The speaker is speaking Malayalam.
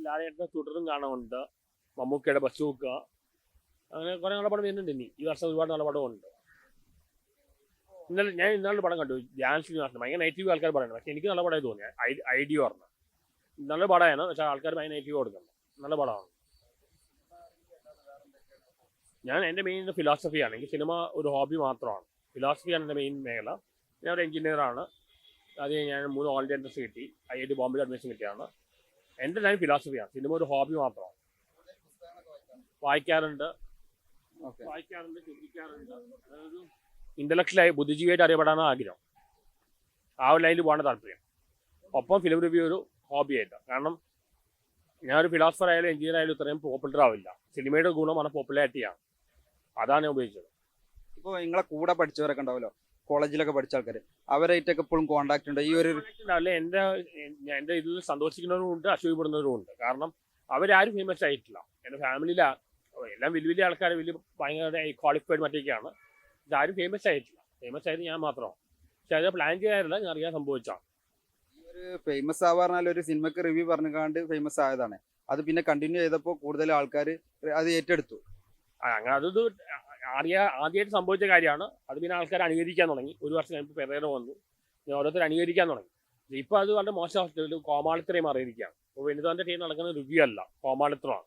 ലാലേട്ടൻ്റെ തുടരും കാണാനുണ്ട്, മമ്മൂക്കയുടെ ബസൂക്ക, അങ്ങനെ കുറേ നല്ല പടം വരുന്നുണ്ട്. ഇനി ഈ വർഷം ഒരുപാട് നല്ല പടമുണ്ട്. ഇന്നാളുടെ പടം കണ്ടു, ധ്യാൻ ശ്രീനിവാസൻ. ഭയങ്കര നെഗറ്റീവ് ആൾക്കാർ പറയുന്നത്, പക്ഷെ എനിക്ക് നല്ല പടമായി തോന്നിയ ഐഡിയ പറഞ്ഞു. നല്ല പടമാണ്, പക്ഷേ ആൾക്കാർ ഭയങ്കര നെഗറ്റീവ് കൊടുക്കുന്നു. നല്ല പടമാണ്. എൻ്റെ മെയിൻ ഫിലോസഫിയാണ്. എനിക്ക് സിനിമ ഒരു ഹോബി മാത്രമാണ്. ഫിലോസഫിയാണ് എൻ്റെ മെയിൻ മേഖല. ഞാൻ ഒരു എഞ്ചിനീയറാണ്. അത് ഞാൻ 3 ഓൾ ഇന്ത്യ എൻട്രൻസ് കിട്ടി, IIT ബോംബെയിൽ അഡ്മിഷൻ കിട്ടിയാണ്. എൻ്റെ ലൈൻ ഫിലോസഫിയാണ്, സിനിമ ഒരു ഹോബി മാത്രമാണ്. വായിക്കാറുണ്ട്, ചിന്തിക്കാറുണ്ട്. അതൊരു ഇൻ്റലക്ച്വലായി ബുദ്ധിജീവിയായിട്ട് അറിയപ്പെടാനാണ് ആഗ്രഹം. ആ ഒരു ലൈനിൽ പോകാൻ താല്പര്യം. ഒപ്പം ഫിലിം റിവ്യൂ ഒരു ഹോബിയായിട്ട്. കാരണം ഞാനൊരു ഫിലോസഫർ ആയാലും എഞ്ചിനീയർ ആയാലും ഇത്രയും പോപ്പുലർ ആവില്ല. സിനിമയുടെ ഗുണമാണ് പോപ്പുലാരിറ്റിയാണ്. അതാണ് ഞാൻ ഉപയോഗിച്ചത്. ഇപ്പോൾ നിങ്ങളെ കൂടെ പഠിച്ചവരൊക്കെ ഉണ്ടാവല്ലോ, കോളേജിലൊക്കെ പഠിച്ച ആൾക്കാർ, അവരായിട്ടൊക്കെ എപ്പോഴും കോൺടാക്ട് ഉണ്ട്? ഈ ഒരു അല്ലെ എൻ്റെ ഇതിൽ സന്തോഷിക്കുന്നവരും ഉണ്ട്, അസൂയപ്പെടുന്നവരും ഉണ്ട്. കാരണം അവരാരും ഫേമസ് ആയിട്ടില്ല. എൻ്റെ ഫാമിലിയിലെ എല്ലാം വലിയ വലിയ ആൾക്കാർ, വലിയ ഭയങ്കര ക്വാളിഫൈഡ് മറ്റൊക്കെയാണ്. ഇതാരും ഫേമസ് ആയിട്ടില്ല. ഫേമസ് ആയത് ഞാൻ മാത്രമാണ്. പക്ഷെ അത് പ്ലാൻ ചെയ്യാറില്ല, ഞാൻ അറിയാൻ സംഭവിച്ചാണ്. ഒരു ഫേമസ് ആവാറിനാൽ ഒരു സിനിമക്ക് റിവ്യൂ പറഞ്ഞുകൊണ്ട് ഫേമസ് ആയതാണ്. അത് പിന്നെ കണ്ടിന്യൂ ചെയ്തപ്പോൾ കൂടുതൽ ആൾക്കാർ അത് ഏറ്റെടുത്തു. അങ്ങനെ അതൊരു ആദ്യമായിട്ട് സംഭവിച്ച കാര്യമാണ്. അത് പിന്നെ ആൾക്കാർ അനുകരിക്കാൻ തുടങ്ങി. ഒരു വർഷം കഴിഞ്ഞപ്പോൾ പെരേര വന്നു, ഓരോരുത്തർ അനുകരിക്കാൻ തുടങ്ങി. ഇപ്പോൾ അത് വളരെ മോശം അവസ്ഥയിൽ കോമാളിത്തരയും മാറിയിരിക്കുകയാണ്. അപ്പോൾ വനിതാൻ്റെ ടീം നടക്കുന്ന റിവ്യൂ അല്ല, കോമാളിത്തരമാണ്.